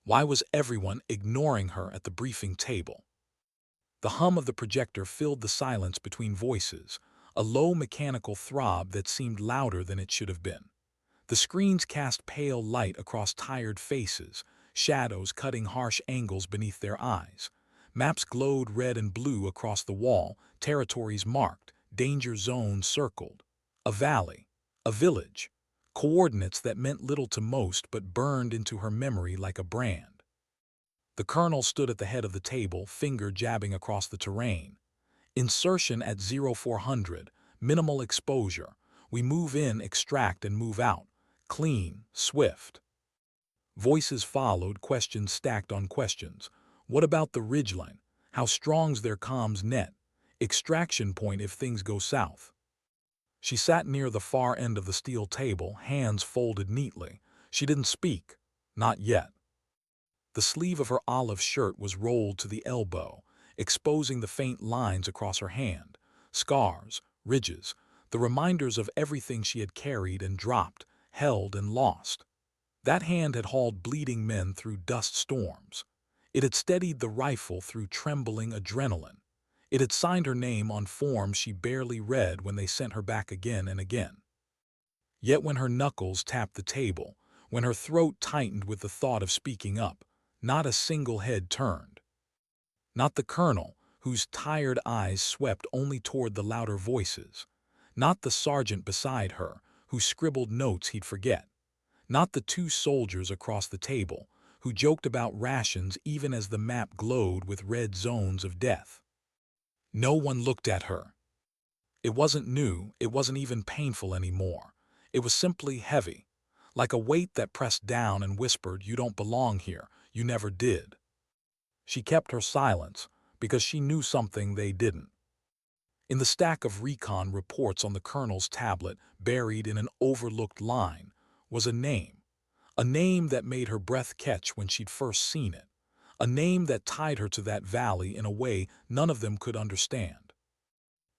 Why was everyone ignoring her at the briefing table? The hum of the projector filled the silence between voices, a low mechanical throb that seemed louder than it should have been. The screens cast pale light across tired faces, shadows cutting harsh angles beneath their eyes. Maps glowed red and blue across the wall, territories marked, danger zones circled. A valley, a village, coordinates that meant little to most but burned into her memory like a brand. The colonel stood at the head of the table, finger jabbing across the terrain. Insertion at 0400, minimal exposure. We move in, extract, and move out. Clean, swift. Voices followed, questions stacked on questions. What about the ridgeline? How strong's their comms net? Extraction point if things go south. She sat near the far end of the steel table, hands folded neatly. She didn't speak. Not yet. The sleeve of her olive shirt was rolled to the elbow, exposing the faint lines across her hand. Scars, ridges, the reminders of everything she had carried and dropped, held and lost. That hand had hauled bleeding men through dust storms. It had steadied the rifle through trembling adrenaline. It had signed her name on forms she barely read when they sent her back again and again. Yet when her knuckles tapped the table, when her throat tightened with the thought of speaking up, not a single head turned. Not the colonel, whose tired eyes swept only toward the louder voices. Not the sergeant beside her, who scribbled notes he'd forget. Not the two soldiers across the table, who joked about rations even as the map glowed with red zones of death. No one looked at her. It wasn't new, it wasn't even painful anymore. It was simply heavy, like a weight that pressed down and whispered, "You don't belong here, you never did." She kept her silence because she knew something they didn't. In the stack of recon reports on the colonel's tablet, buried in an overlooked line, was a name that made her breath catch when she'd first seen it, a name that tied her to that valley in a way none of them could understand.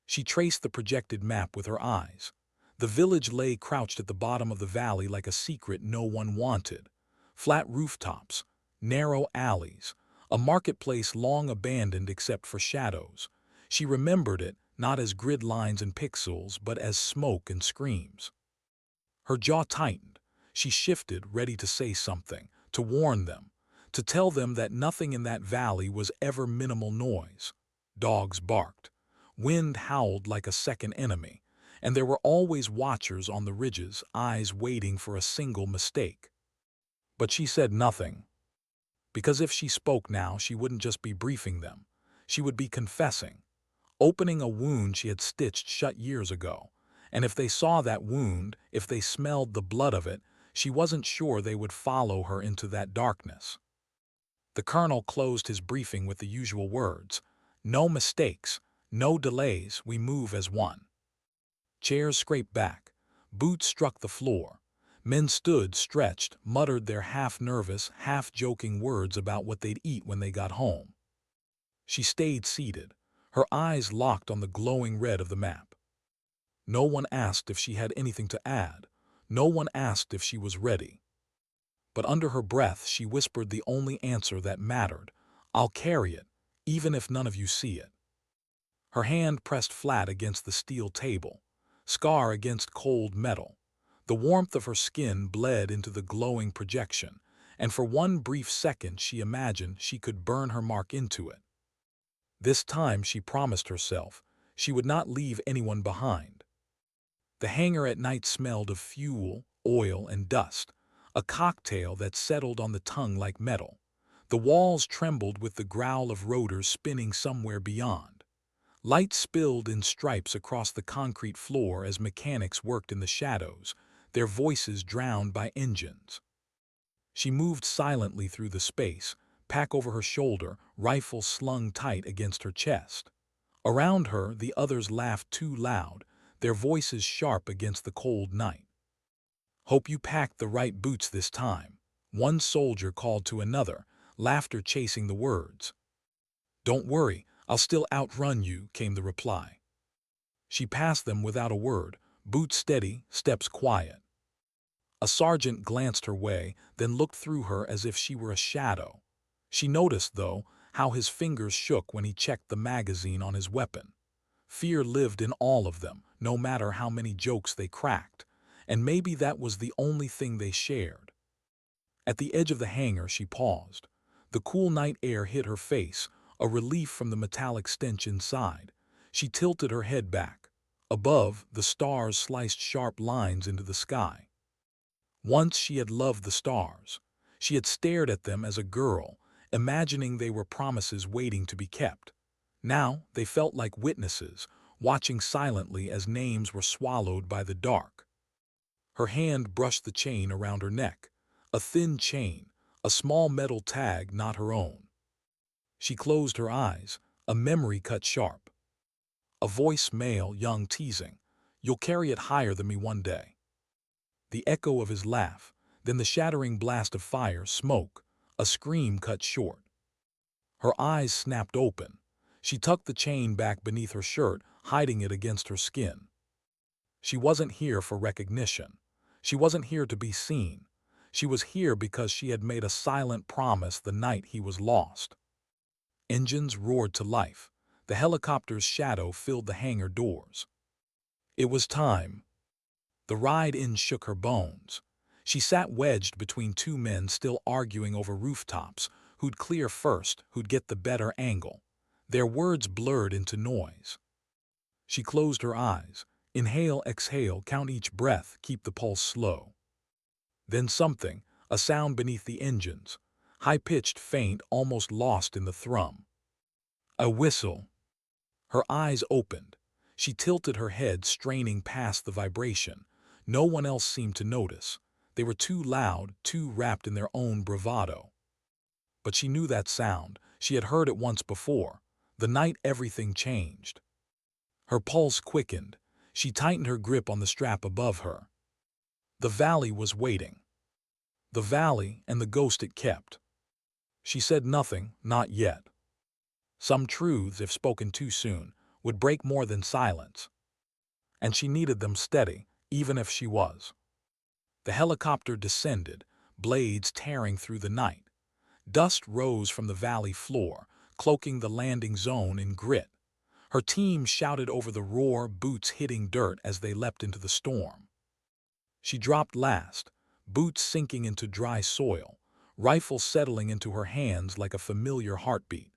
She traced the projected map with her eyes. The village lay crouched at the bottom of the valley like a secret no one wanted. Flat rooftops, narrow alleys, a marketplace long abandoned except for shadows. She remembered it not as grid lines and pixels, but as smoke and screams. Her jaw tightened. She shifted, ready to say something, to warn them, to tell them that nothing in that valley was ever minimal noise. Dogs barked. Wind howled like a second enemy, and there were always watchers on the ridges, eyes waiting for a single mistake. But she said nothing, because if she spoke now, she wouldn't just be briefing them. She would be confessing, opening a wound she had stitched shut years ago. And if they saw that wound, if they smelled the blood of it, she wasn't sure they would follow her into that darkness. The colonel closed his briefing with the usual words. No mistakes, no delays, we move as one. Chairs scraped back. Boots struck the floor. Men stood, stretched, muttered their half-nervous, half-joking words about what they'd eat when they got home. She stayed seated, her eyes locked on the glowing red of the map. No one asked if she had anything to add. No one asked if she was ready. But under her breath, she whispered the only answer that mattered. I'll carry it, even if none of you see it. Her hand pressed flat against the steel table, scar against cold metal. The warmth of her skin bled into the glowing projection, and for one brief second she imagined she could burn her mark into it. This time, she promised herself, she would not leave anyone behind. The hangar at night smelled of fuel, oil, and dust, a cocktail that settled on the tongue like metal. The walls trembled with the growl of rotors spinning somewhere beyond. Light spilled in stripes across the concrete floor as mechanics worked in the shadows, their voices drowned by engines. She moved silently through the space, pack over her shoulder, rifle slung tight against her chest. Around her, the others laughed too loud, their voices sharp against the cold night. Hope you packed the right boots this time, one soldier called to another, laughter chasing the words. Don't worry, I'll still outrun you, came the reply. She passed them without a word, boots steady, steps quiet. A sergeant glanced her way, then looked through her as if she were a shadow. She noticed, though, how his fingers shook when he checked the magazine on his weapon. Fear lived in all of them, no matter how many jokes they cracked, and maybe that was the only thing they shared. At the edge of the hangar, she paused. The cool night air hit her face, a relief from the metallic stench inside. She tilted her head back. Above, the stars sliced sharp lines into the sky. Once she had loved the stars. She had stared at them as a girl, imagining they were promises waiting to be kept. Now they felt like witnesses, watching silently as names were swallowed by the dark. Her hand brushed the chain around her neck. A thin chain, a small metal tag not her own. She closed her eyes, a memory cut sharp. A voice, male, young, teasing. "You'll carry it higher than me one day." The echo of his laugh, then the shattering blast of fire, smoke, a scream cut short. Her eyes snapped open. She tucked the chain back beneath her shirt, hiding it against her skin. She wasn't here for recognition. She wasn't here to be seen. She was here because she had made a silent promise the night he was lost. Engines roared to life. The helicopter's shadow filled the hangar doors. It was time. The ride-in shook her bones. She sat wedged between two men still arguing over rooftops, who'd clear first, who'd get the better angle. Their words blurred into noise. She closed her eyes. Inhale, exhale, count each breath, keep the pulse slow. Then something, a sound beneath the engines, high-pitched, faint, almost lost in the thrum. A whistle. Her eyes opened. She tilted her head, straining past the vibration. No one else seemed to notice. They were too loud, too wrapped in their own bravado. But she knew that sound. She had heard it once before, the night everything changed. Her pulse quickened. She tightened her grip on the strap above her. The valley was waiting. The valley and the ghost it kept. She said nothing, not yet. Some truths, if spoken too soon, would break more than silence. And she needed them steady, even if she was. The helicopter descended, blades tearing through the night. Dust rose from the valley floor, cloaking the landing zone in grit. Her team shouted over the roar, boots hitting dirt as they leapt into the storm. She dropped last, boots sinking into dry soil, rifle settling into her hands like a familiar heartbeat.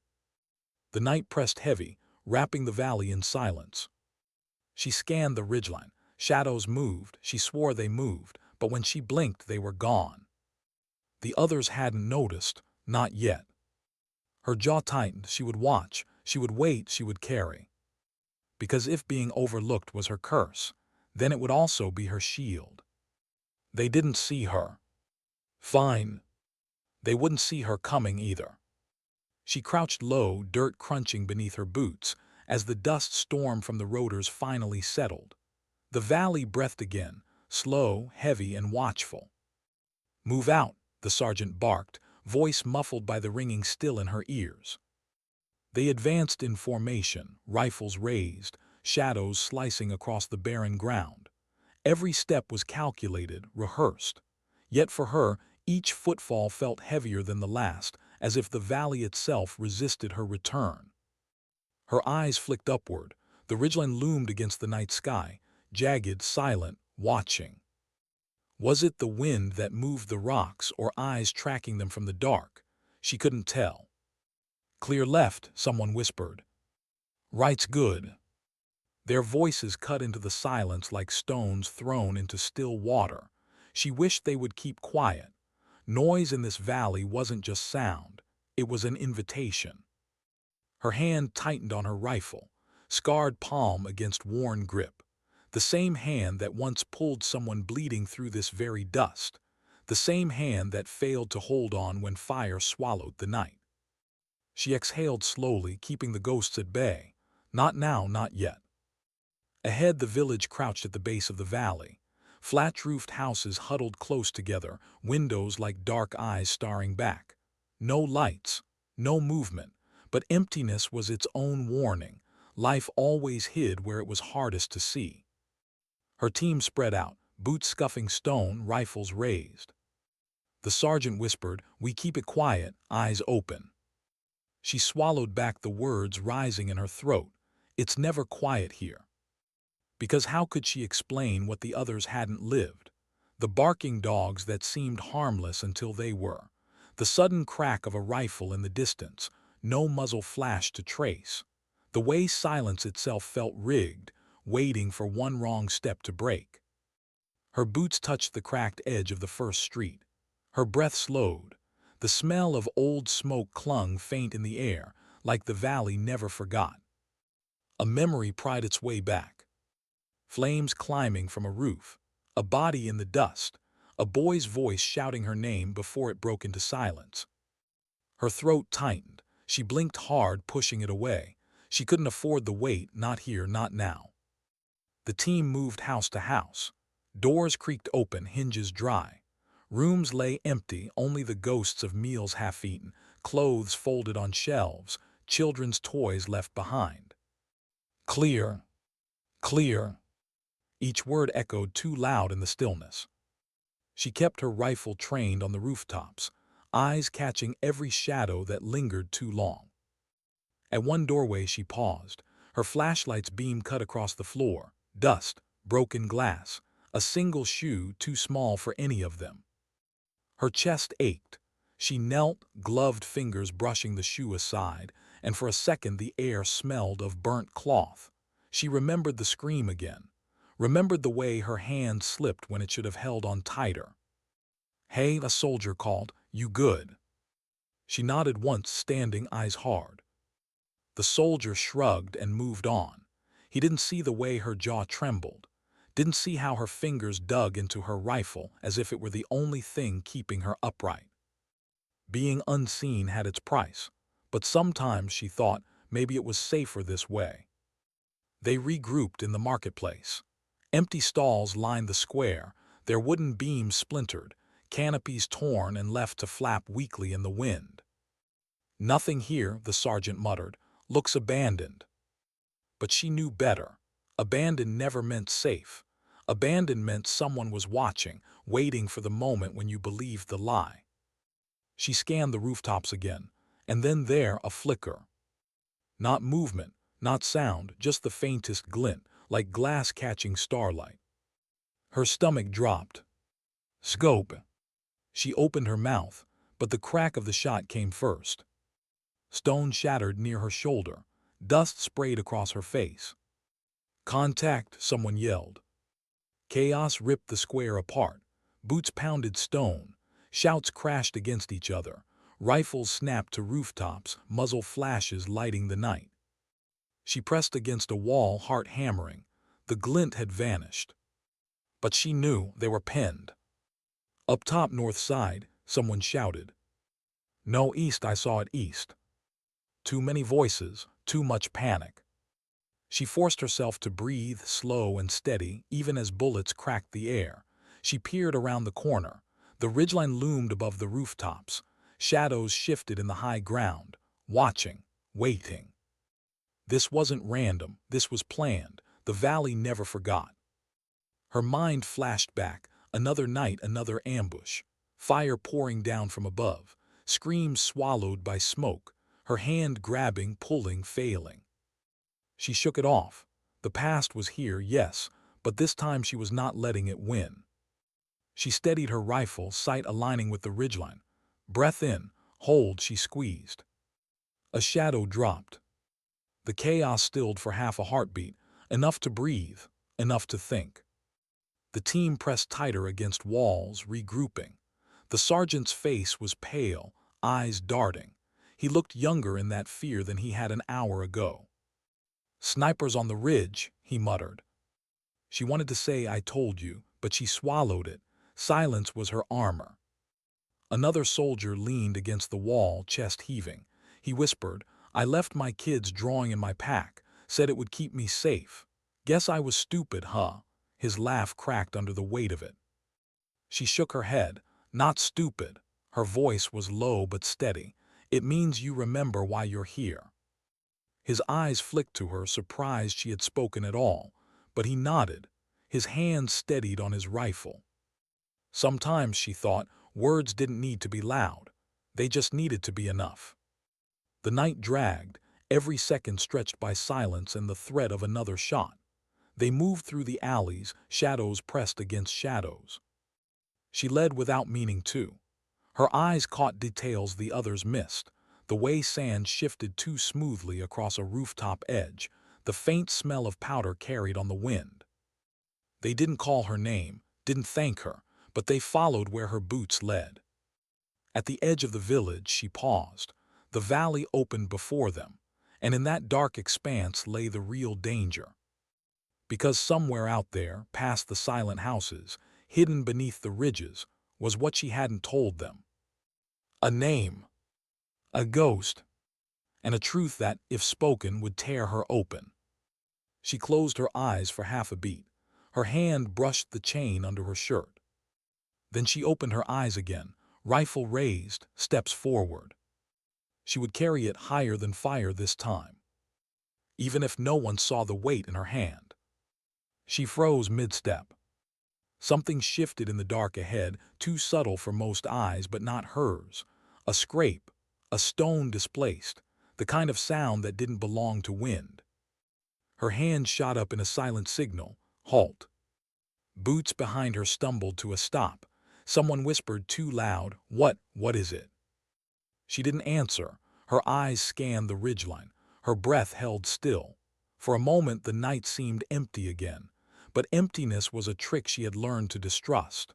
The night pressed heavy, wrapping the valley in silence. She scanned the ridgeline. Shadows moved. She swore they moved, but when she blinked, they were gone. The others hadn't noticed, not yet. Her jaw tightened. She would watch. She would wait. She would carry. Because if being overlooked was her curse, then it would also be her shield. They didn't see her. Fine. They wouldn't see her coming either. She crouched low, dirt crunching beneath her boots, as the dust storm from the rotors finally settled. The valley breathed again, slow, heavy, and watchful. "Move out," the sergeant barked, voice muffled by the ringing still in her ears. They advanced in formation, rifles raised, shadows slicing across the barren ground. Every step was calculated, rehearsed. Yet for her, each footfall felt heavier than the last, as if the valley itself resisted her return. Her eyes flicked upward. The ridgeline loomed against the night sky, jagged, silent, watching. Was it the wind that moved the rocks or eyes tracking them from the dark? She couldn't tell. "Clear left," someone whispered. "Right's good." Their voices cut into the silence like stones thrown into still water. She wished they would keep quiet. Noise in this valley wasn't just sound. It was an invitation. Her hand tightened on her rifle, scarred palm against worn grip. The same hand that once pulled someone bleeding through this very dust. The same hand that failed to hold on when fire swallowed the night. She exhaled slowly, keeping the ghosts at bay. Not now, not yet. Ahead, the village crouched at the base of the valley. Flat-roofed houses huddled close together, windows like dark eyes staring back. No lights, no movement, but emptiness was its own warning. Life always hid where it was hardest to see. Her team spread out, boots scuffing stone, rifles raised. The sergeant whispered, "We keep it quiet, eyes open." She swallowed back the words rising in her throat. It's never quiet here. Because how could she explain what the others hadn't lived? The barking dogs that seemed harmless until they were. The sudden crack of a rifle in the distance, no muzzle flash to trace. The way silence itself felt rigged, waiting for one wrong step to break. Her boots touched the cracked edge of the first street. Her breath slowed. The smell of old smoke clung faint in the air, like the valley never forgot. A memory pried its way back. Flames climbing from a roof, a body in the dust, a boy's voice shouting her name before it broke into silence. Her throat tightened. She blinked hard, pushing it away. She couldn't afford the wait, not here, not now. The team moved house to house. Doors creaked open, hinges dry. Rooms lay empty, only the ghosts of meals half-eaten, clothes folded on shelves, children's toys left behind. Clear, clear. Each word echoed too loud in the stillness. She kept her rifle trained on the rooftops, eyes catching every shadow that lingered too long. At one doorway she paused. Her flashlight's beam cut across the floor. Dust, broken glass, a single shoe too small for any of them. Her chest ached. She knelt, gloved fingers brushing the shoe aside, and for a second the air smelled of burnt cloth. She remembered the scream again. Remembered the way her hand slipped when it should have held on tighter. "Hey," a soldier called. "You good?" She nodded once, standing, eyes hard. The soldier shrugged and moved on. He didn't see the way her jaw trembled. Didn't see how her fingers dug into her rifle as if it were the only thing keeping her upright. Being unseen had its price, but sometimes she thought maybe it was safer this way. They regrouped in the marketplace. Empty stalls lined the square, their wooden beams splintered, canopies torn and left to flap weakly in the wind. "Nothing here," the sergeant muttered. "Looks abandoned." But she knew better. Abandoned never meant safe. Abandoned meant someone was watching, waiting for the moment when you believed the lie. She scanned the rooftops again, and then there a flicker. Not movement, not sound, just the faintest glint, like glass catching starlight. Her stomach dropped. "Scope." She opened her mouth, but the crack of the shot came first. Stone shattered near her shoulder. Dust sprayed across her face. "Contact," someone yelled. Chaos ripped the square apart. Boots pounded stone. Shouts crashed against each other. Rifles snapped to rooftops, muzzle flashes lighting the night. She pressed against a wall, heart hammering. The glint had vanished. But she knew they were pinned. "Up top, north side," someone shouted. "No, east, I saw it east." Too many voices, too much panic. She forced herself to breathe slow and steady, even as bullets cracked the air. She peered around the corner. The ridgeline loomed above the rooftops. Shadows shifted in the high ground, watching, waiting. This wasn't random, this was planned. The valley never forgot. Her mind flashed back. Another night, another ambush. Fire pouring down from above. Screams swallowed by smoke. Her hand grabbing, pulling, failing. She shook it off. The past was here, yes, but this time she was not letting it win. She steadied her rifle, sight aligning with the ridgeline. Breath in, hold, she squeezed. A shadow dropped. The chaos stilled for half a heartbeat, enough to breathe, enough to think. The team pressed tighter against walls, regrouping. The sergeant's face was pale, eyes darting. He looked younger in that fear than he had an hour ago. "Snipers on the ridge," he muttered. She wanted to say, "I told you," but she swallowed it. Silence was her armor. Another soldier leaned against the wall, chest heaving. He whispered, "I left my kids drawing in my pack, said it would keep me safe. Guess I was stupid, huh?" His laugh cracked under the weight of it. She shook her head. "Not stupid." Her voice was low but steady. "It means you remember why you're here." His eyes flicked to her, surprised she had spoken at all, but he nodded. his hand steadied on his rifle. Sometimes, she thought, words didn't need to be loud. They just needed to be enough. The night dragged, every second stretched by silence and the threat of another shot. They moved through the alleys, shadows pressed against shadows. She led without meaning to. Her eyes caught details the others missed, the way sand shifted too smoothly across a rooftop edge, the faint smell of powder carried on the wind. They didn't call her name, didn't thank her, but they followed where her boots led. At the edge of the village, she paused. The valley opened before them, and in that dark expanse lay the real danger. Because somewhere out there, past the silent houses, hidden beneath the ridges, was what she hadn't told them. A name, a ghost, and a truth that, if spoken, would tear her open. She closed her eyes for half a beat. Her hand brushed the chain under her shirt. Then she opened her eyes again, rifle raised, steps forward. She would carry it higher than fire this time, even if no one saw the weight in her hand. She froze mid-step. Something shifted in the dark ahead, too subtle for most eyes but not hers. A scrape, a stone displaced, the kind of sound that didn't belong to wind. Her hand shot up in a silent signal, halt. Boots behind her stumbled to a stop. Someone whispered too loud, what is it? She didn't answer. Her eyes scanned the ridgeline. Her breath held still. For a moment the night seemed empty again, but emptiness was a trick she had learned to distrust.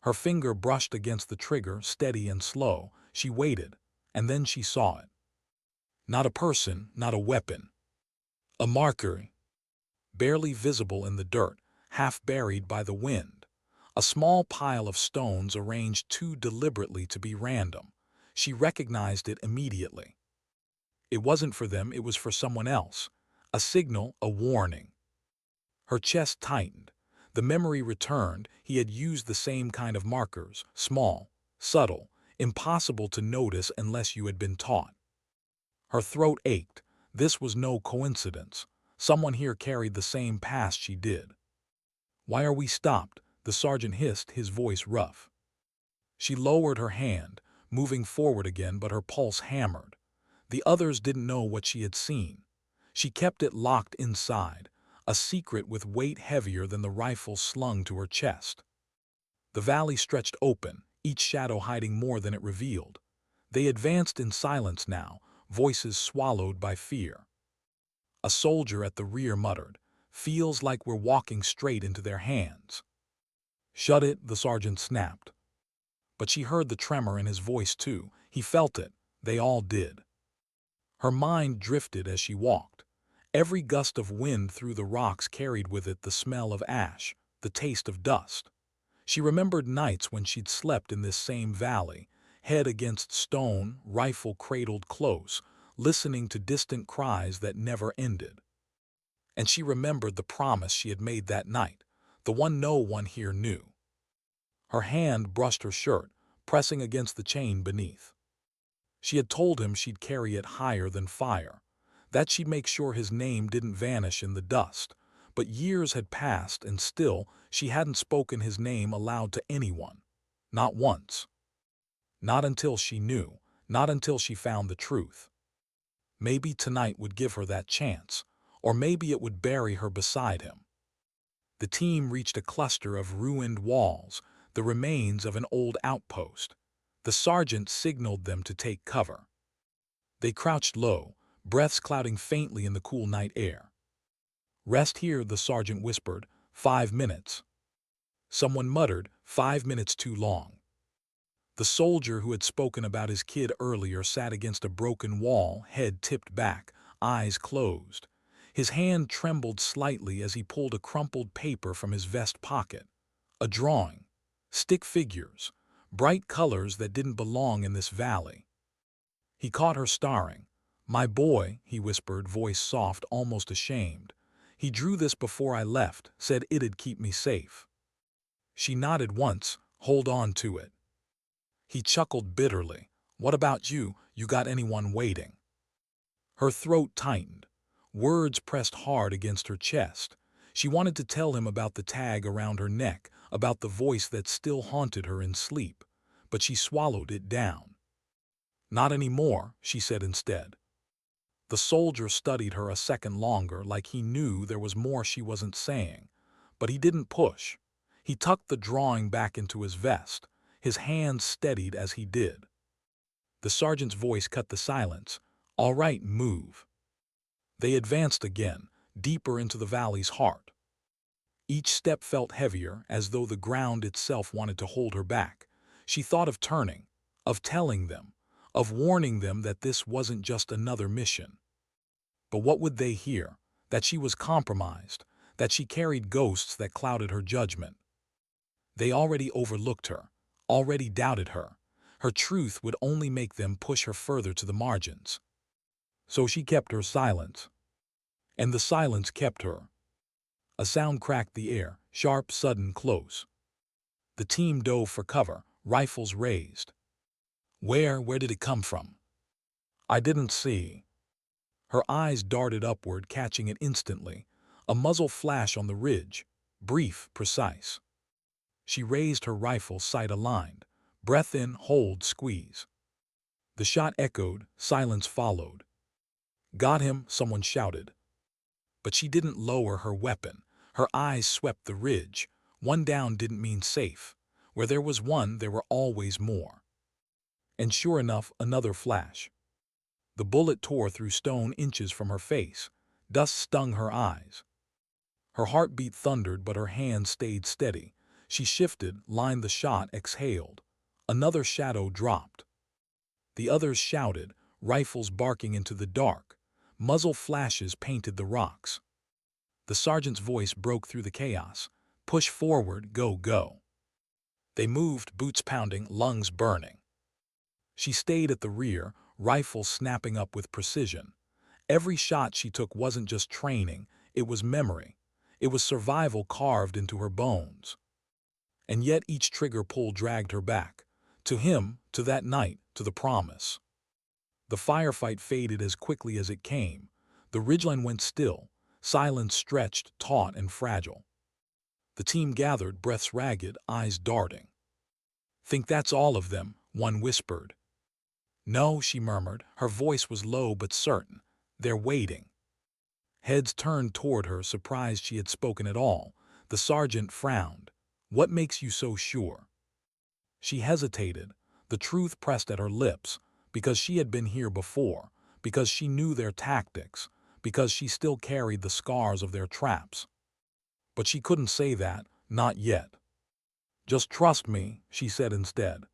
Her finger brushed against the trigger, steady and slow. She waited, and then she saw it. Not a person, not a weapon. A marker, barely visible in the dirt, half buried by the wind. A small pile of stones arranged too deliberately to be random. She recognized it immediately. It wasn't for them, it was for someone else. A signal, a warning. Her chest tightened. The memory returned. He had used the same kind of markers, small, subtle, impossible to notice unless you had been taught. Her throat ached. This was no coincidence. Someone here carried the same past she did. "Why are we stopped?" the sergeant hissed, his voice rough. She lowered her hand, moving forward again, but her pulse hammered. The others didn't know what she had seen. She kept it locked inside, a secret with weight heavier than the rifle slung to her chest. The valley stretched open, each shadow hiding more than it revealed. They advanced in silence now, voices swallowed by fear. A soldier at the rear muttered, "Feels like we're walking straight into their hands." "Shut it," the sergeant snapped. But she heard the tremor in his voice too. He felt it. They all did. Her mind drifted as she walked. Every gust of wind through the rocks carried with it the smell of ash, the taste of dust. She remembered nights when she'd slept in this same valley, head against stone, rifle cradled close, listening to distant cries that never ended. And she remembered the promise she had made that night, the one no one here knew. Her hand brushed her shirt, pressing against the chain beneath. She had told him she'd carry it higher than fire, that she'd make sure his name didn't vanish in the dust. But years had passed, and still she hadn't spoken his name aloud to anyone. Not once. Not until she knew, not until she found the truth. Maybe tonight would give her that chance, or maybe it would bury her beside him. The team reached a cluster of ruined walls, the remains of an old outpost. The sergeant signaled them to take cover. They crouched low, breaths clouding faintly in the cool night air. "Rest here," the sergeant whispered. 5 minutes. Someone muttered, 5 minutes too long. The soldier who had spoken about his kid earlier sat against a broken wall, head tipped back, eyes closed. His hand trembled slightly as he pulled a crumpled paper from his vest pocket. A drawing. Stick figures. Bright colors that didn't belong in this valley. He caught her staring. "My boy," he whispered, voice soft, almost ashamed. "He drew this before I left, said it'd keep me safe." She nodded once, "Hold on to it." He chuckled bitterly. "What about you? You got anyone waiting?" Her throat tightened. Words pressed hard against her chest. She wanted to tell him about the tag around her neck, about the voice that still haunted her in sleep, but she swallowed it down. "Not anymore," she said instead. The soldier studied her a second longer, like he knew there was more she wasn't saying, but he didn't push. He tucked the drawing back into his vest, his hands steadied as he did. The sergeant's voice cut the silence. "All right, move." They advanced again, deeper into the valley's heart. Each step felt heavier, as though the ground itself wanted to hold her back. She thought of turning, of telling them, of warning them that this wasn't just another mission. But what would they hear? That she was compromised, that she carried ghosts that clouded her judgment. They already overlooked her, already doubted her. Her truth would only make them push her further to the margins. So she kept her silence. And the silence kept her. A sound cracked the air, sharp, sudden, close. The team dove for cover, rifles raised. Where did it come from?" "I didn't see." Her eyes darted upward, catching it instantly. A muzzle flash on the ridge, brief, precise. She raised her rifle, sight aligned. Breath in, hold, squeeze. The shot echoed, silence followed. "Got him," someone shouted. But she didn't lower her weapon. Her eyes swept the ridge. One down didn't mean safe. Where there was one, there were always more. And sure enough, another flash. The bullet tore through stone inches from her face. Dust stung her eyes. Her heartbeat thundered, but her hand stayed steady. She shifted, lined the shot, exhaled. Another shadow dropped. The others shouted, rifles barking into the dark. Muzzle flashes painted the rocks. The sergeant's voice broke through the chaos. "Push forward, go, go." They moved, boots pounding, lungs burning. She stayed at the rear, rifle snapping up with precision. Every shot she took wasn't just training, it was memory. It was survival carved into her bones. And yet each trigger pull dragged her back. To him, to that night, to the promise. The firefight faded as quickly as it came. The ridgeline went still, silence stretched, taut and fragile. The team gathered, breaths ragged, eyes darting. "Think that's all of them?" one whispered. "No," she murmured. Her voice was low but certain. "They're waiting." Heads turned toward her, surprised she had spoken at all. The sergeant frowned. "What makes you so sure?" She hesitated. The truth pressed at her lips. Because she had been here before. Because she knew their tactics. Because she still carried the scars of their traps. But she couldn't say that, not yet. "Just trust me," she said instead.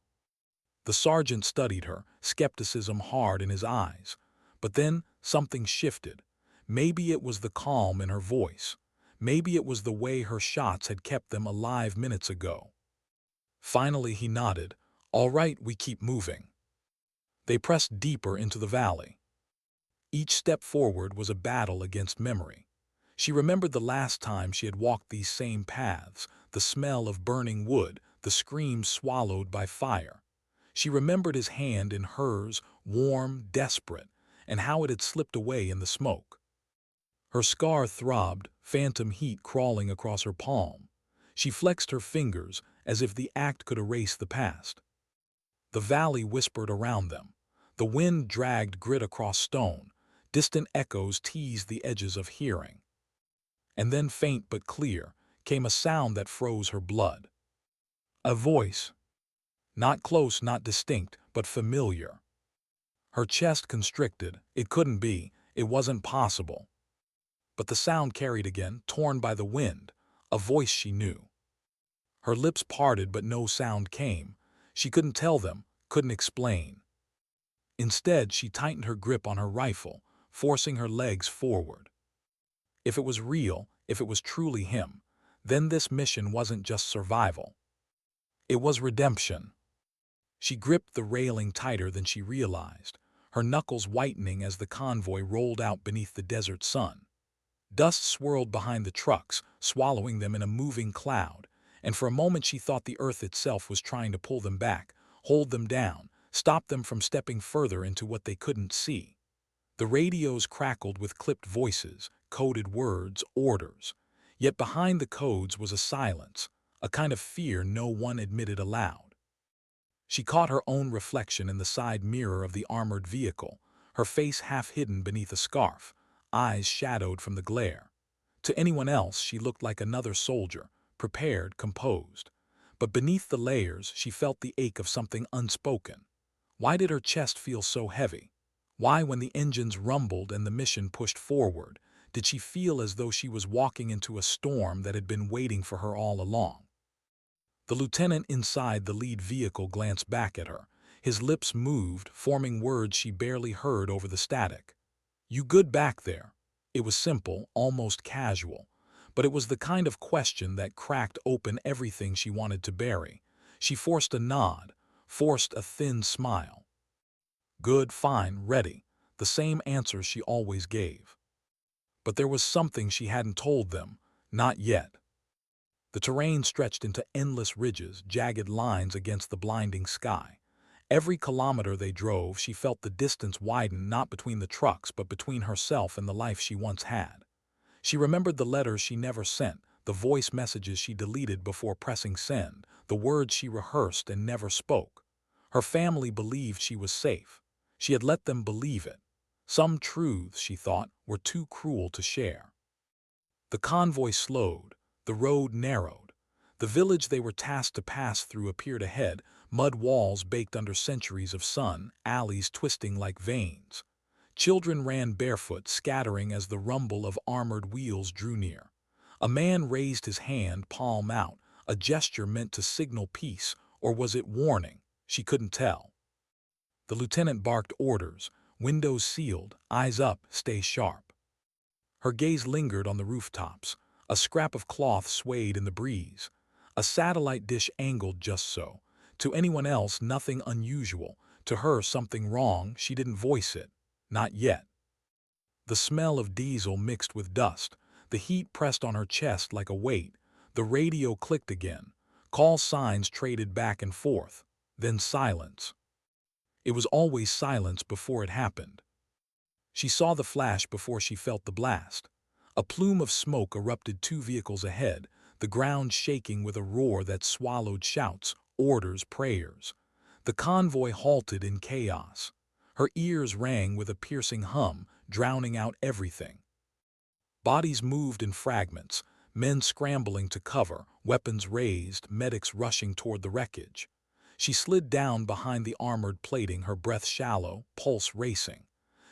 The sergeant studied her, skepticism hard in his eyes. But then something shifted. Maybe it was the calm in her voice. Maybe it was the way her shots had kept them alive minutes ago. Finally he nodded. "All right, we keep moving." They pressed deeper into the valley. Each step forward was a battle against memory. She remembered the last time she had walked these same paths, the smell of burning wood, the screams swallowed by fire. She remembered his hand in hers, warm, desperate, and how it had slipped away in the smoke. Her scar throbbed, phantom heat crawling across her palm. She flexed her fingers as if the act could erase the past. The valley whispered around them. The wind dragged grit across stone. Distant echoes teased the edges of hearing. And then, faint but clear, came a sound that froze her blood. A voice. Not close, not distinct, but familiar. Her chest constricted. It couldn't be. It wasn't possible. But the sound carried again, torn by the wind. A voice she knew. Her lips parted, but no sound came. She couldn't tell them, couldn't explain. Instead, she tightened her grip on her rifle, forcing her legs forward. If it was real, if it was truly him, then this mission wasn't just survival. It was redemption. She gripped the railing tighter than she realized, her knuckles whitening as the convoy rolled out beneath the desert sun. Dust swirled behind the trucks, swallowing them in a moving cloud, and for a moment she thought the earth itself was trying to pull them back, hold them down, stop them from stepping further into what they couldn't see. The radios crackled with clipped voices, coded words, orders. Yet behind the codes was a silence, a kind of fear no one admitted aloud. She caught her own reflection in the side mirror of the armored vehicle, her face half hidden beneath a scarf, eyes shadowed from the glare. To anyone else, she looked like another soldier, prepared, composed. But beneath the layers, she felt the ache of something unspoken. Why did her chest feel so heavy? Why, when the engines rumbled and the mission pushed forward, did she feel as though she was walking into a storm that had been waiting for her all along? The lieutenant inside the lead vehicle glanced back at her. His lips moved, forming words she barely heard over the static. "You good back there?" It was simple, almost casual, but it was the kind of question that cracked open everything she wanted to bury. She forced a nod, forced a thin smile. Good, fine, ready, the same answer she always gave. But there was something she hadn't told them, not yet. The terrain stretched into endless ridges, jagged lines against the blinding sky. Every kilometer they drove, she felt the distance widen not between the trucks but between herself and the life she once had. She remembered the letters she never sent, the voice messages she deleted before pressing send, the words she rehearsed and never spoke. Her family believed she was safe. She had let them believe it. Some truths, she thought, were too cruel to share. The convoy slowed. The road narrowed. The village they were tasked to pass through appeared ahead, mud walls baked under centuries of sun, alleys twisting like veins. Children ran barefoot, scattering as the rumble of armored wheels drew near. A man raised his hand, palm out, a gesture meant to signal peace, or was it warning? She couldn't tell. The lieutenant barked orders, windows sealed, eyes up, stay sharp. Her gaze lingered on the rooftops. A scrap of cloth swayed in the breeze. A satellite dish angled just so. To anyone else, nothing unusual. To her, something wrong. She didn't voice it. Not yet. The smell of diesel mixed with dust. The heat pressed on her chest like a weight. The radio clicked again. Call signs traded back and forth. Then silence. It was always silence before it happened. She saw the flash before she felt the blast. A plume of smoke erupted 2 vehicles ahead, the ground shaking with a roar that swallowed shouts, orders, prayers. The convoy halted in chaos. Her ears rang with a piercing hum, drowning out everything. Bodies moved in fragments, men scrambling to cover, weapons raised, medics rushing toward the wreckage. She slid down behind the armored plating, her breath shallow, pulse racing.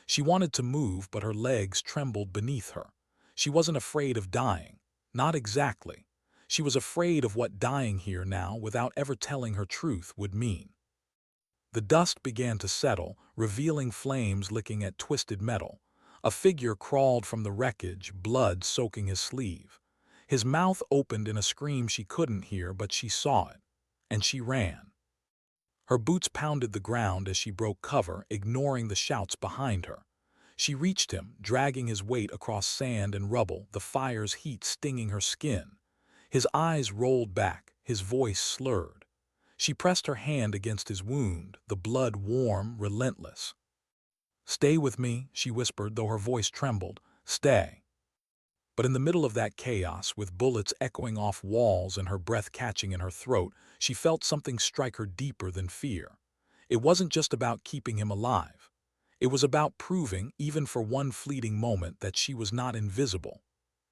She wanted to move, but her legs trembled beneath her. She wasn't afraid of dying. Not exactly. She was afraid of what dying here now, without ever telling her truth, would mean. The dust began to settle, revealing flames licking at twisted metal. A figure crawled from the wreckage, blood soaking his sleeve. His mouth opened in a scream she couldn't hear, but she saw it. And she ran. Her boots pounded the ground as she broke cover, ignoring the shouts behind her. She reached him, dragging his weight across sand and rubble, the fire's heat stinging her skin. His eyes rolled back, his voice slurred. She pressed her hand against his wound, the blood warm, relentless. "Stay with me," she whispered, though her voice trembled. "Stay." But in the middle of that chaos, with bullets echoing off walls and her breath catching in her throat, she felt something strike her deeper than fear. It wasn't just about keeping him alive. It was about proving, even for one fleeting moment, that she was not invisible.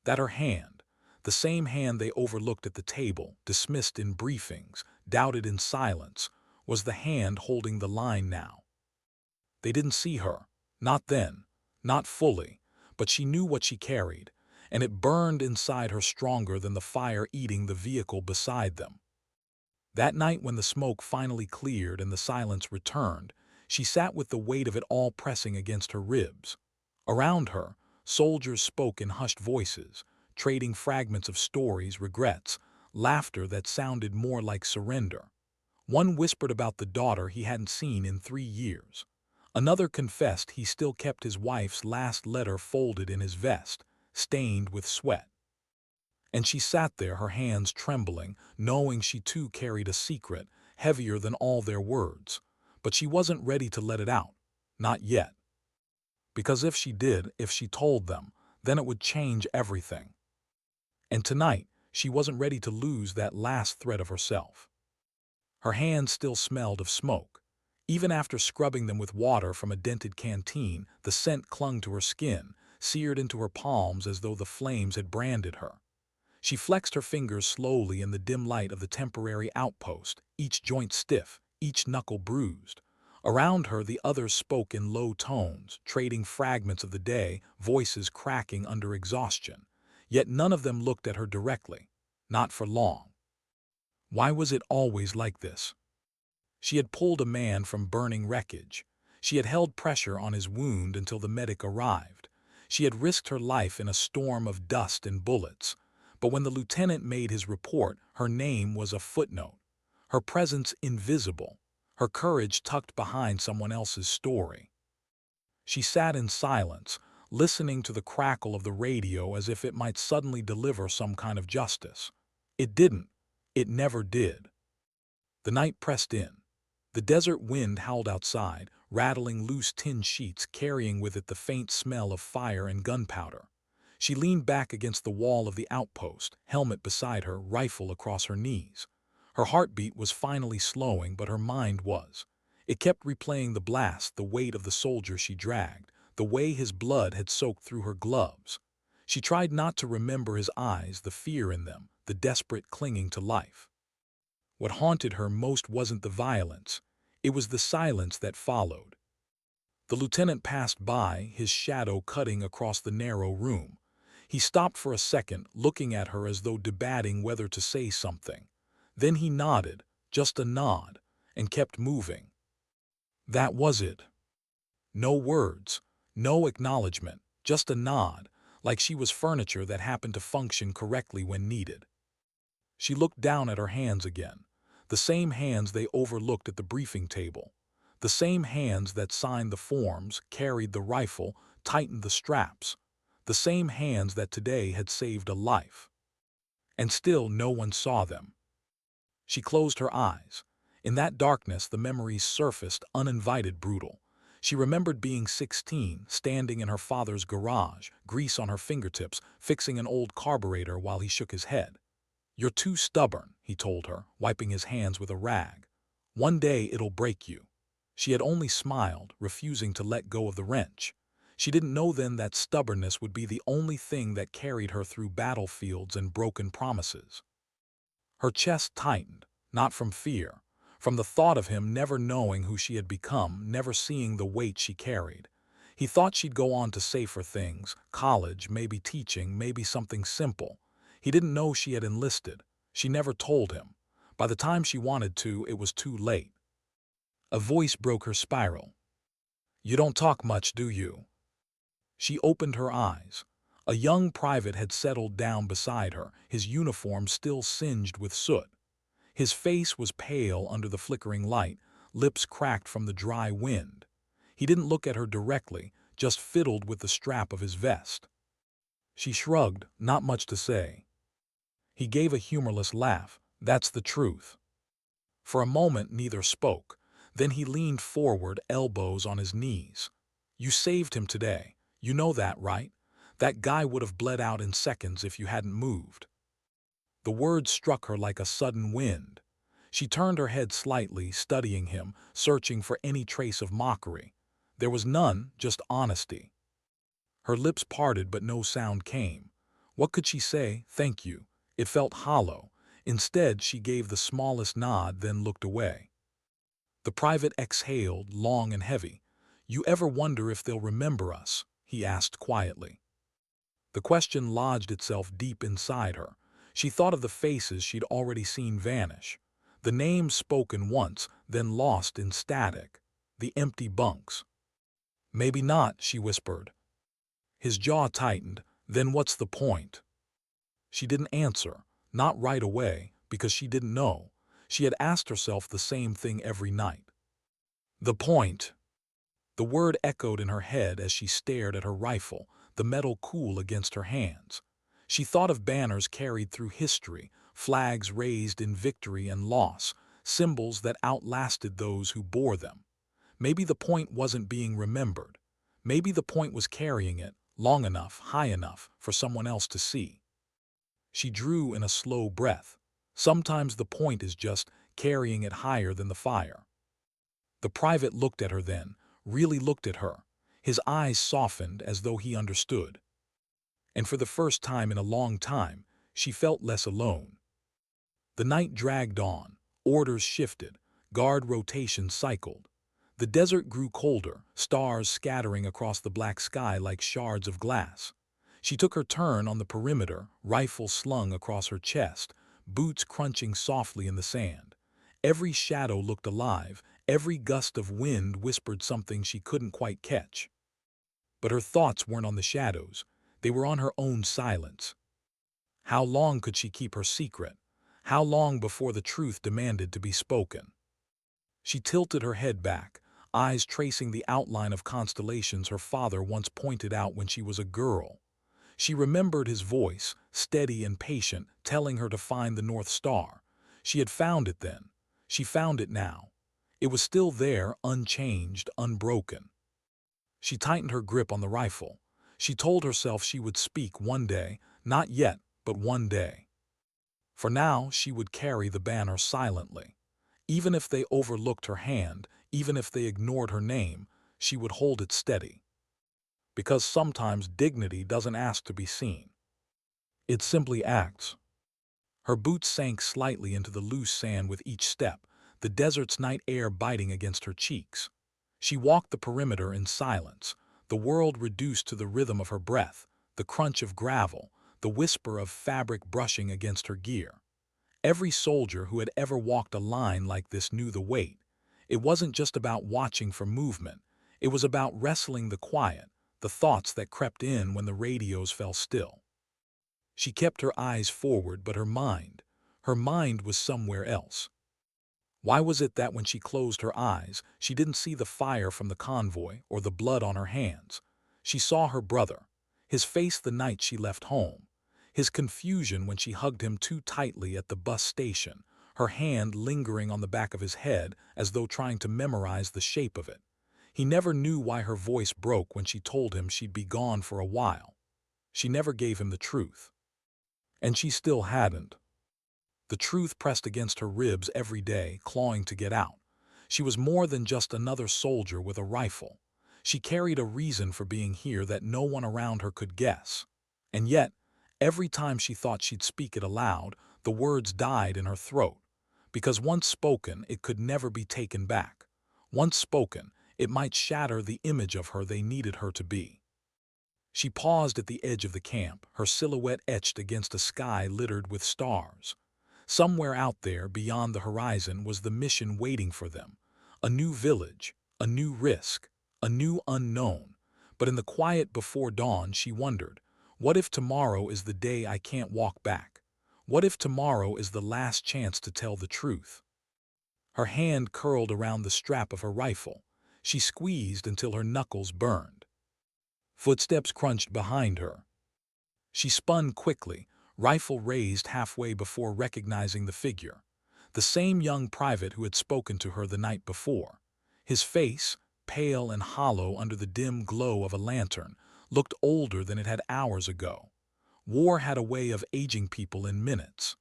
That her hand, the same hand they overlooked at the table, dismissed in briefings, doubted in silence, was the hand holding the line now. They didn't see her. Not then. Not fully. But she knew what she carried, and it burned inside her stronger than the fire eating the vehicle beside them. That night, when the smoke finally cleared and the silence returned, she sat with the weight of it all pressing against her ribs. Around her, soldiers spoke in hushed voices, trading fragments of stories, regrets, laughter that sounded more like surrender. One whispered about the daughter he hadn't seen in 3 years. Another confessed he still kept his wife's last letter folded in his vest, stained with sweat. And she sat there, her hands trembling, knowing she too carried a secret, heavier than all their words. But she wasn't ready to let it out. Not yet. Because if she did, if she told them, then it would change everything. And tonight, she wasn't ready to lose that last thread of herself. Her hands still smelled of smoke. Even after scrubbing them with water from a dented canteen, the scent clung to her skin, seared into her palms as though the flames had branded her. She flexed her fingers slowly in the dim light of the temporary outpost, each joint stiff, each knuckle bruised. Around her, the others spoke in low tones, trading fragments of the day, voices cracking under exhaustion. Yet none of them looked at her directly. Not for long. Why was it always like this? She had pulled a man from burning wreckage. She had held pressure on his wound until the medic arrived. She had risked her life in a storm of dust and bullets. But when the lieutenant made his report, her name was a footnote. Her presence invisible. Her courage tucked behind someone else's story. She sat in silence, listening to the crackle of the radio as if it might suddenly deliver some kind of justice. It didn't. It never did. The night pressed in. The desert wind howled outside, rattling loose tin sheets, carrying with it the faint smell of fire and gunpowder. She leaned back against the wall of the outpost, helmet beside her, rifle across her knees. Her heartbeat was finally slowing, but her mind was. It kept replaying the blast, the weight of the soldier she dragged, the way his blood had soaked through her gloves. She tried not to remember his eyes, the fear in them, the desperate clinging to life. What haunted her most wasn't the violence. It was the silence that followed. The lieutenant passed by, his shadow cutting across the narrow room. He stopped for a second, looking at her as though debating whether to say something. Then he nodded, just a nod, and kept moving. That was it. No words, no acknowledgement, just a nod, like she was furniture that happened to function correctly when needed. She looked down at her hands again. The same hands they overlooked at the briefing table. The same hands that signed the forms, carried the rifle, tightened the straps. The same hands that today had saved a life. And still no one saw them. She closed her eyes. In that darkness, the memories surfaced, uninvited, brutal. She remembered being 16, standing in her father's garage, grease on her fingertips, fixing an old carburetor while he shook his head. "You're too stubborn," he told her, wiping his hands with a rag. "One day it'll break you." She had only smiled, refusing to let go of the wrench. She didn't know then that stubbornness would be the only thing that carried her through battlefields and broken promises. Her chest tightened, not from fear, from the thought of him never knowing who she had become, never seeing the weight she carried. He thought she'd go on to safer things, college, maybe teaching, maybe something simple. He didn't know she had enlisted. She never told him. By the time she wanted to, it was too late. A voice broke her spiral. "You don't talk much, do you?" She opened her eyes. A young private had settled down beside her, his uniform still singed with soot. His face was pale under the flickering light, lips cracked from the dry wind. He didn't look at her directly, just fiddled with the strap of his vest. She shrugged, not much to say. He gave a humorless laugh. "That's the truth." For a moment neither spoke. Then he leaned forward, elbows on his knees. "You saved him today. You know that, right? That guy would have bled out in seconds if you hadn't moved." The words struck her like a sudden wind. She turned her head slightly, studying him, searching for any trace of mockery. There was none, just honesty. Her lips parted, but no sound came. What could she say? Thank you. It felt hollow. Instead, she gave the smallest nod, then looked away. The private exhaled, long and heavy. "You ever wonder if they'll remember us?" he asked quietly. The question lodged itself deep inside her. She thought of the faces she'd already seen vanish. The names spoken once, then lost in static. The empty bunks. "Maybe not," she whispered. His jaw tightened. "Then what's the point?" She didn't answer. Not right away, because she didn't know. She had asked herself the same thing every night. The point. The word echoed in her head as she stared at her rifle, the metal cool against her hands. She thought of banners carried through history, flags raised in victory and loss, symbols that outlasted those who bore them. Maybe the point wasn't being remembered. Maybe the point was carrying it, long enough, high enough, for someone else to see. She drew in a slow breath. Sometimes the point is just carrying it higher than the fire. The private looked at her then, really looked at her. His eyes softened as though he understood. And for the first time in a long time, she felt less alone. The night dragged on, orders shifted, guard rotations cycled. The desert grew colder, stars scattering across the black sky like shards of glass. She took her turn on the perimeter, rifle slung across her chest, boots crunching softly in the sand. Every shadow looked alive, every gust of wind whispered something she couldn't quite catch. But her thoughts weren't on the shadows, they were on her own silence. How long could she keep her secret? How long before the truth demanded to be spoken? She tilted her head back, eyes tracing the outline of constellations her father once pointed out when she was a girl. She remembered his voice, steady and patient, telling her to find the North Star. She had found it then. She found it now. It was still there, unchanged, unbroken. She tightened her grip on the rifle. She told herself she would speak one day, not yet, but one day. For now, she would carry the banner silently. Even if they overlooked her hand, even if they ignored her name, she would hold it steady. Because sometimes dignity doesn't ask to be seen. It simply acts. Her boots sank slightly into the loose sand with each step, the desert's night air biting against her cheeks. She walked the perimeter in silence, the world reduced to the rhythm of her breath, the crunch of gravel, the whisper of fabric brushing against her gear. Every soldier who had ever walked a line like this knew the weight. It wasn't just about watching for movement. It was about wrestling the quiet, the thoughts that crept in when the radios fell still. She kept her eyes forward, but her mind was somewhere else. Why was it that when she closed her eyes, she didn't see the fire from the convoy or the blood on her hands? She saw her brother, his face the night she left home, his confusion when she hugged him too tightly at the bus station, her hand lingering on the back of his head as though trying to memorize the shape of it. He never knew why her voice broke when she told him she'd be gone for a while. She never gave him the truth. And she still hadn't. The truth pressed against her ribs every day, clawing to get out. She was more than just another soldier with a rifle. She carried a reason for being here that no one around her could guess. And yet, every time she thought she'd speak it aloud, the words died in her throat. Because once spoken, it could never be taken back. Once spoken, it might shatter the image of her they needed her to be. She paused at the edge of the camp, her silhouette etched against a sky littered with stars. Somewhere out there, beyond the horizon, was the mission waiting for them. A new village, a new risk, a new unknown. But in the quiet before dawn, she wondered, what if tomorrow is the day I can't walk back? What if tomorrow is the last chance to tell the truth? Her hand curled around the strap of her rifle. She squeezed until her knuckles burned. Footsteps crunched behind her. She spun quickly, rifle raised halfway before recognizing the figure. The same young private who had spoken to her the night before. His face, pale and hollow under the dim glow of a lantern, looked older than it had hours ago. War had a way of aging people in minutes.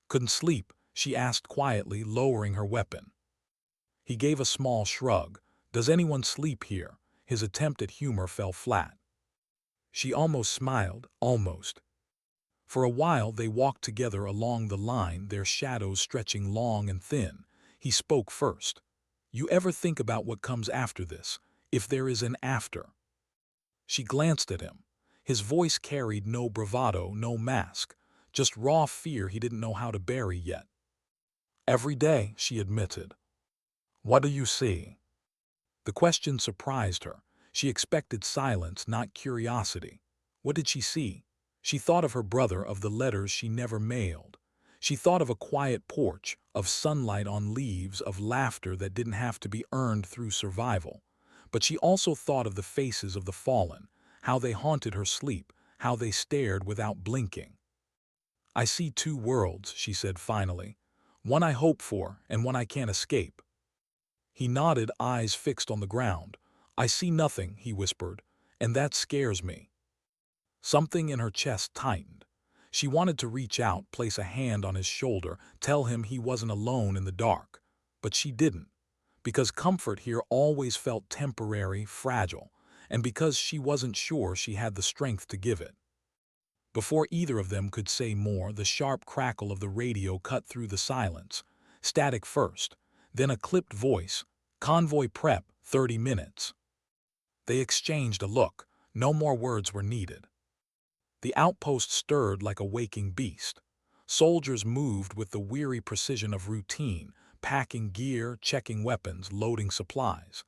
"Couldn't sleep?" she asked quietly, lowering her weapon. He gave a small shrug. "Does anyone sleep here?" His attempt at humor fell flat. She almost smiled, almost. For a while they walked together along the line, their shadows stretching long and thin. He spoke first. "You ever think about what comes after this, if there is an after?" She glanced at him. His voice carried no bravado, no mask, just raw fear he didn't know how to bury yet. "Every day," she admitted. "What do you see?" The question surprised her. She expected silence, not curiosity. What did she see? She thought of her brother, of the letters she never mailed. She thought of a quiet porch, of sunlight on leaves, of laughter that didn't have to be earned through survival. But she also thought of the faces of the fallen, how they haunted her sleep, how they stared without blinking. "I see two worlds," she said finally. "One I hope for, and one I can't escape." He nodded, eyes fixed on the ground. "I see nothing," he whispered, "and that scares me." Something in her chest tightened. She wanted to reach out, place a hand on his shoulder, tell him he wasn't alone in the dark. But she didn't, because comfort here always felt temporary, fragile, and because she wasn't sure she had the strength to give it. Before either of them could say more, the sharp crackle of the radio cut through the silence. Static first, then a clipped voice. Convoy prep, 30 minutes. They exchanged a look. No more words were needed. The outpost stirred like a waking beast. Soldiers moved with the weary precision of routine, packing gear, checking weapons, loading supplies.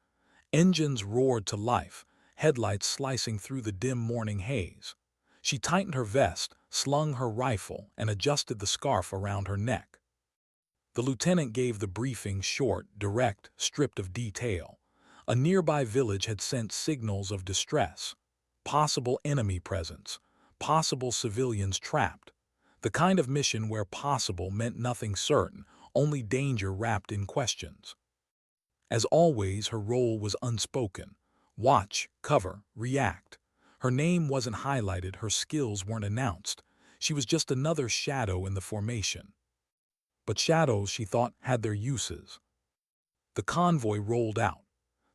Engines roared to life, headlights slicing through the dim morning haze. She tightened her vest, slung her rifle, and adjusted the scarf around her neck. The lieutenant gave the briefing short, direct, stripped of detail. A nearby village had sent signals of distress. Possible enemy presence. Possible civilians trapped. The kind of mission where possible meant nothing certain, only danger wrapped in questions. As always, her role was unspoken. Watch, cover, react. Her name wasn't highlighted, her skills weren't announced. She was just another shadow in the formation. But shadows, she thought, had their uses. The convoy rolled out.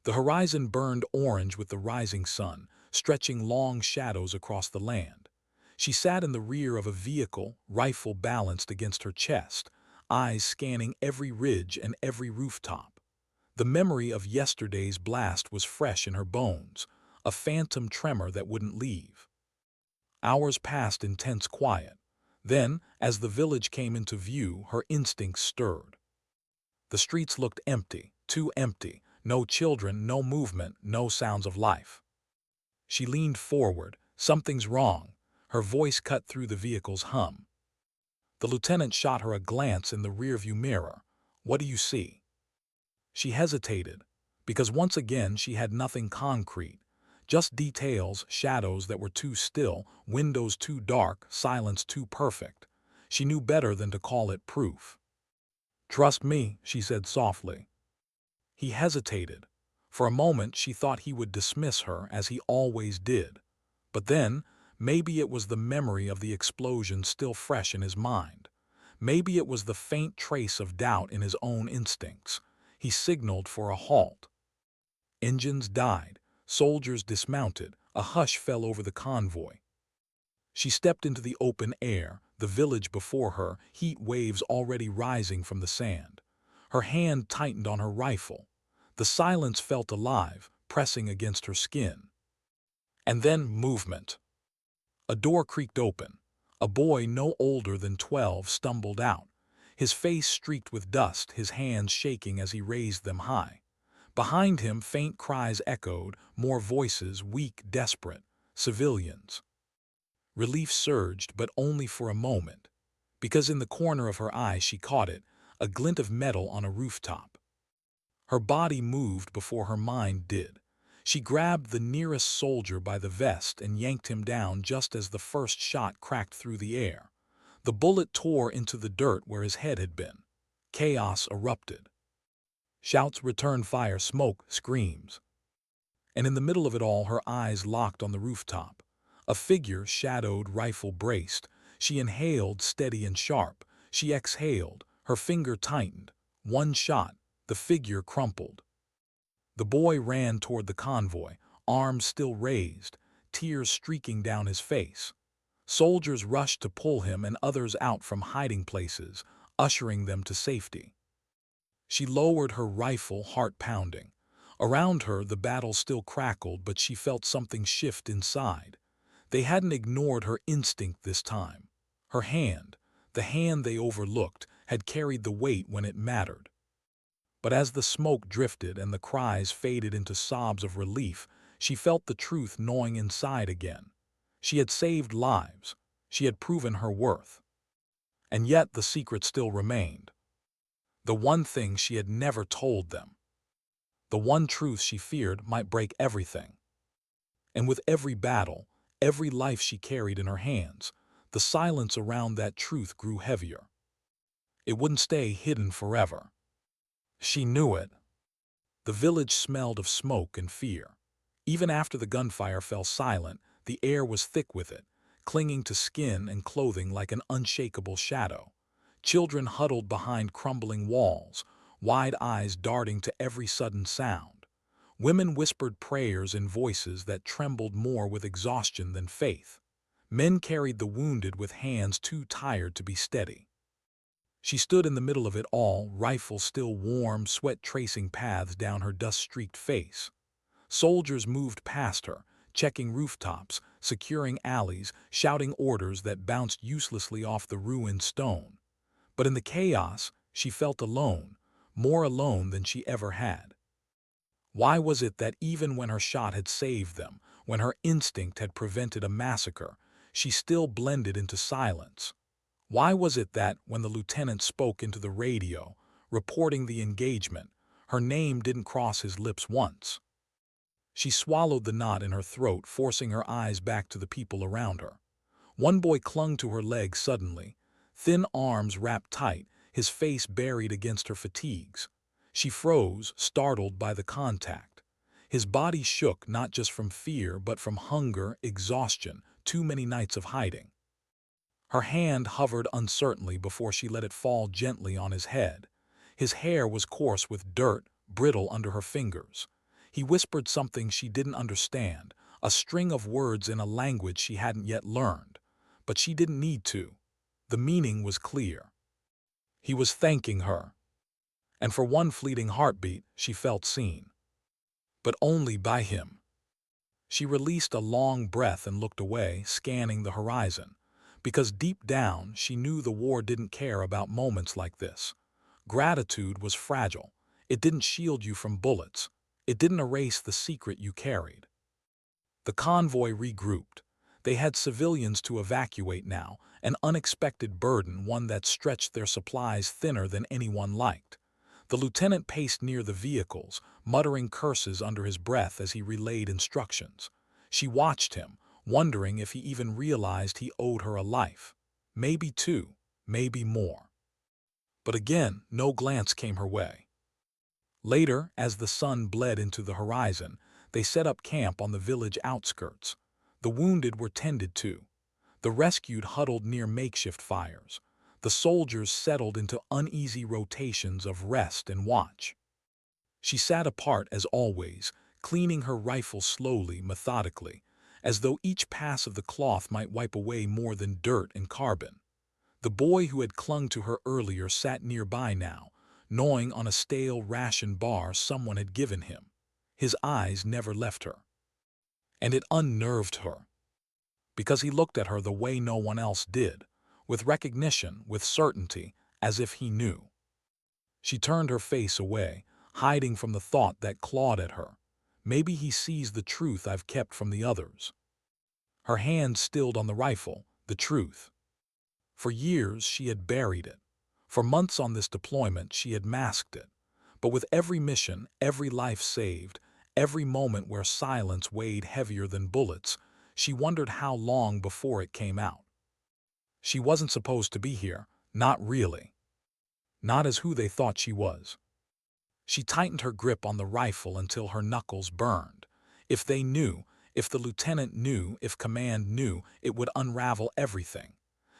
The horizon burned orange with the rising sun, stretching long shadows across the land. She sat in the rear of a vehicle, rifle balanced against her chest, eyes scanning every ridge and every rooftop. The memory of yesterday's blast was fresh in her bones, a phantom tremor that wouldn't leave. Hours passed in tense quiet. Then, as the village came into view, her instincts stirred. The streets looked empty, too empty. No children, no movement, no sounds of life. She leaned forward. Something's wrong. Her voice cut through the vehicle's hum. The lieutenant shot her a glance in the rearview mirror. What do you see? She hesitated, because once again she had nothing concrete. Just details, shadows that were too still, windows too dark, silence too perfect. She knew better than to call it proof. Trust me, she said softly. He hesitated. For a moment she thought he would dismiss her, as he always did. But then, maybe it was the memory of the explosion still fresh in his mind. Maybe it was the faint trace of doubt in his own instincts. He signaled for a halt. Engines died. Soldiers dismounted. A hush fell over the convoy. She stepped into the open air, the village before her, heat waves already rising from the sand. Her hand tightened on her rifle. The silence felt alive, pressing against her skin. And then movement. A door creaked open. A boy no older than 12 stumbled out, his face streaked with dust, his hands shaking as he raised them high. Behind him, faint cries echoed, more voices, weak, desperate. Civilians. Relief surged, but only for a moment, because in the corner of her eye she caught it, a glint of metal on a rooftop. Her body moved before her mind did. She grabbed the nearest soldier by the vest and yanked him down just as the first shot cracked through the air. The bullet tore into the dirt where his head had been. Chaos erupted. Shouts, return fire, smoke, screams. And in the middle of it all, her eyes locked on the rooftop. A figure, shadowed, rifle braced. She inhaled, steady and sharp. She exhaled, her finger tightened. One shot, the figure crumpled. The boy ran toward the convoy, arms still raised, tears streaking down his face. Soldiers rushed to pull him and others out from hiding places, ushering them to safety. She lowered her rifle, heart pounding. Around her, the battle still crackled, but she felt something shift inside. They hadn't ignored her instinct this time. Her hand, the hand they overlooked, had carried the weight when it mattered. But as the smoke drifted and the cries faded into sobs of relief, she felt the truth gnawing inside again. She had saved lives. She had proven her worth. And yet the secret still remained. The one thing she had never told them. The one truth she feared might break everything. And with every battle, every life she carried in her hands, the silence around that truth grew heavier. It wouldn't stay hidden forever. She knew it. The village smelled of smoke and fear. Even after the gunfire fell silent, the air was thick with it, clinging to skin and clothing like an unshakable shadow. Children huddled behind crumbling walls, wide eyes darting to every sudden sound. Women whispered prayers in voices that trembled more with exhaustion than faith. Men carried the wounded with hands too tired to be steady. She stood in the middle of it all, rifle still warm, sweat tracing paths down her dust-streaked face. Soldiers moved past her, checking rooftops, securing alleys, shouting orders that bounced uselessly off the ruined stone. But in the chaos, she felt alone, more alone than she ever had. Why was it that even when her shot had saved them, when her instinct had prevented a massacre, she still blended into silence? Why was it that, when the lieutenant spoke into the radio, reporting the engagement, her name didn't cross his lips once? She swallowed the knot in her throat, forcing her eyes back to the people around her. One boy clung to her leg suddenly, thin arms wrapped tight, his face buried against her fatigues. She froze, startled by the contact. His body shook not just from fear but from hunger, exhaustion, too many nights of hiding. Her hand hovered uncertainly before she let it fall gently on his head. His hair was coarse with dirt, brittle under her fingers. He whispered something she didn't understand, a string of words in a language she hadn't yet learned. But she didn't need to. The meaning was clear. He was thanking her. And for one fleeting heartbeat, she felt seen. But only by him. She released a long breath and looked away, scanning the horizon. Because deep down, she knew the war didn't care about moments like this. Gratitude was fragile. It didn't shield you from bullets. It didn't erase the secret you carried. The convoy regrouped. They had civilians to evacuate now, an unexpected burden, one that stretched their supplies thinner than anyone liked. The lieutenant paced near the vehicles, muttering curses under his breath as he relayed instructions. She watched him, wondering if he even realized he owed her a life. Maybe two, maybe more. But again, no glance came her way. Later, as the sun bled into the horizon, they set up camp on the village outskirts. The wounded were tended to. The rescued huddled near makeshift fires. The soldiers settled into uneasy rotations of rest and watch. She sat apart as always, cleaning her rifle slowly, methodically, as though each pass of the cloth might wipe away more than dirt and carbon. The boy who had clung to her earlier sat nearby now, gnawing on a stale ration bar someone had given him. His eyes never left her. And it unnerved her. Because he looked at her the way no one else did, with recognition, with certainty, as if he knew. She turned her face away, hiding from the thought that clawed at her. Maybe he sees the truth I've kept from the others. Her hand stilled on the rifle, the truth. For years she had buried it. For months on this deployment she had masked it. But with every mission, every life saved, every moment where silence weighed heavier than bullets, she wondered how long before it came out. She wasn't supposed to be here, not really. Not as who they thought she was. She tightened her grip on the rifle until her knuckles burned. If they knew, if the lieutenant knew, if command knew, it would unravel everything.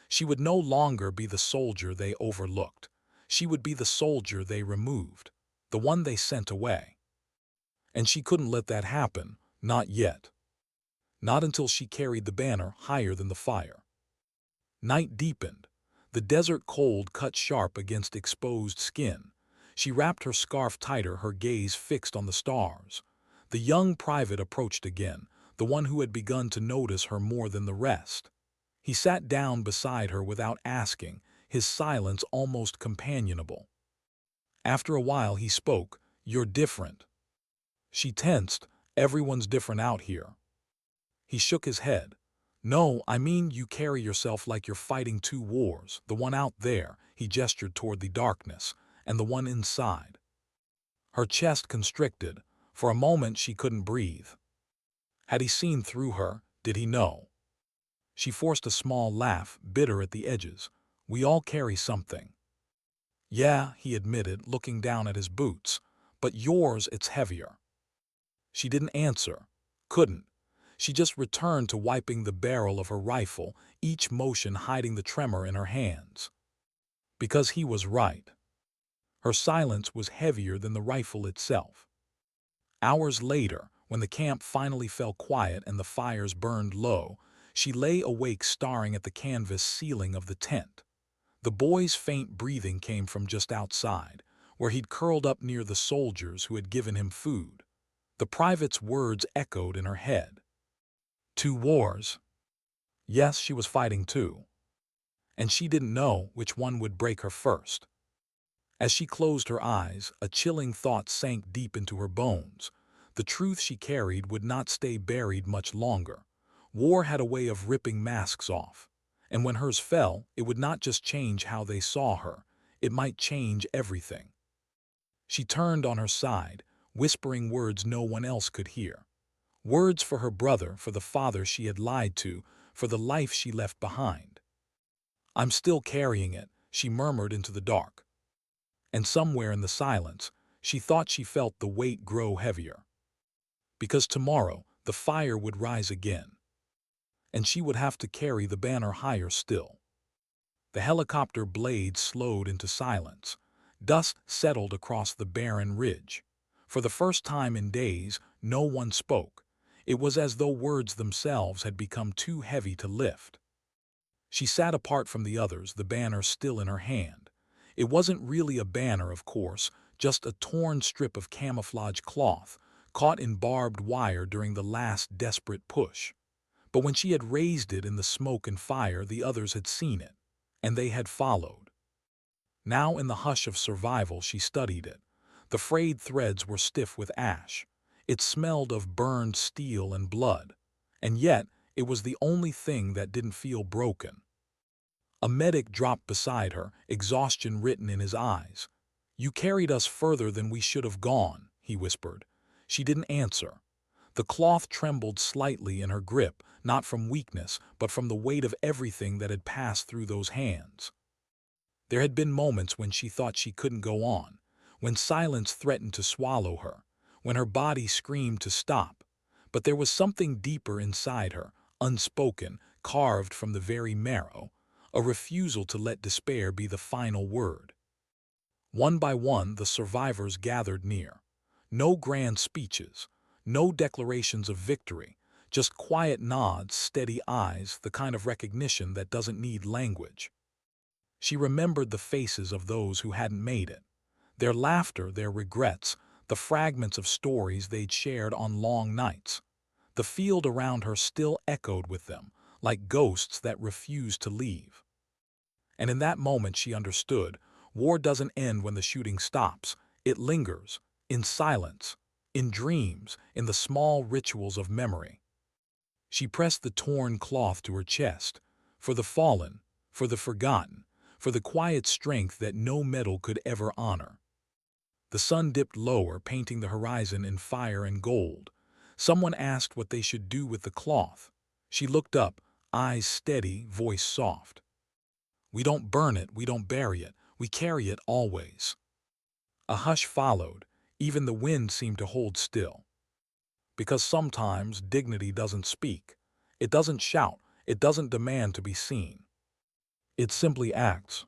She would no longer be the soldier they overlooked. She would be the soldier they removed, the one they sent away. And she couldn't let that happen, not yet. Not until she carried the banner higher than the fire. Night deepened. The desert cold cut sharp against exposed skin. She wrapped her scarf tighter, her gaze fixed on the stars. The young private approached again, the one who had begun to notice her more than the rest. He sat down beside her without asking, his silence almost companionable. After a while he spoke, "You're different." She tensed, "Everyone's different out here." He shook his head. "No, I mean you carry yourself like you're fighting two wars, the one out there," he gestured toward the darkness, "and the one inside." Her chest constricted. For a moment she couldn't breathe. Had he seen through her? Did he know? She forced a small laugh, bitter at the edges. "We all carry something." "Yeah," he admitted, looking down at his boots. "But yours, it's heavier." She didn't answer. Couldn't. She just returned to wiping the barrel of her rifle, each motion hiding the tremor in her hands. Because he was right. Her silence was heavier than the rifle itself. Hours later, when the camp finally fell quiet and the fires burned low, she lay awake staring at the canvas ceiling of the tent. The boy's faint breathing came from just outside, where he'd curled up near the soldiers who had given him food. The private's words echoed in her head. 2 wars. Yes, she was fighting too. And she didn't know which one would break her first. As she closed her eyes, a chilling thought sank deep into her bones. The truth she carried would not stay buried much longer. War had a way of ripping masks off. And when hers fell, it would not just change how they saw her. It might change everything. She turned on her side, whispering words no one else could hear. Words for her brother, for the father she had lied to, for the life she left behind. "I'm still carrying it," she murmured into the dark. And somewhere in the silence, she thought she felt the weight grow heavier. Because tomorrow, the fire would rise again. And she would have to carry the banner higher still. The helicopter blades slowed into silence. Dust settled across the barren ridge. For the first time in days, no one spoke. It was as though words themselves had become too heavy to lift. She sat apart from the others, the banner still in her hand. It wasn't really a banner, of course, just a torn strip of camouflage cloth, caught in barbed wire during the last desperate push. But when she had raised it in the smoke and fire, the others had seen it, and they had followed. Now in the hush of survival she studied it. The frayed threads were stiff with ash. It smelled of burned steel and blood. And yet, it was the only thing that didn't feel broken. A medic dropped beside her, exhaustion written in his eyes. "You carried us further than we should have gone," he whispered. She didn't answer. The cloth trembled slightly in her grip, not from weakness, but from the weight of everything that had passed through those hands. There had been moments when she thought she couldn't go on, when silence threatened to swallow her, when her body screamed to stop. But there was something deeper inside her, unspoken, carved from the very marrow, a refusal to let despair be the final word. One by one, the survivors gathered near. No grand speeches, no declarations of victory, just quiet nods, steady eyes, the kind of recognition that doesn't need language. She remembered the faces of those who hadn't made it, their laughter, their regrets, the fragments of stories they'd shared on long nights. The field around her still echoed with them, like ghosts that refused to leave. And in that moment she understood, war doesn't end when the shooting stops. It lingers, in silence, in dreams, in the small rituals of memory. She pressed the torn cloth to her chest, for the fallen, for the forgotten, for the quiet strength that no metal could ever honor. The sun dipped lower, painting the horizon in fire and gold. Someone asked what they should do with the cloth. She looked up, eyes steady, voice soft. "We don't burn it, we don't bury it, we carry it always." A hush followed. Even the wind seemed to hold still. Because sometimes dignity doesn't speak. It doesn't shout. It doesn't demand to be seen. It simply acts.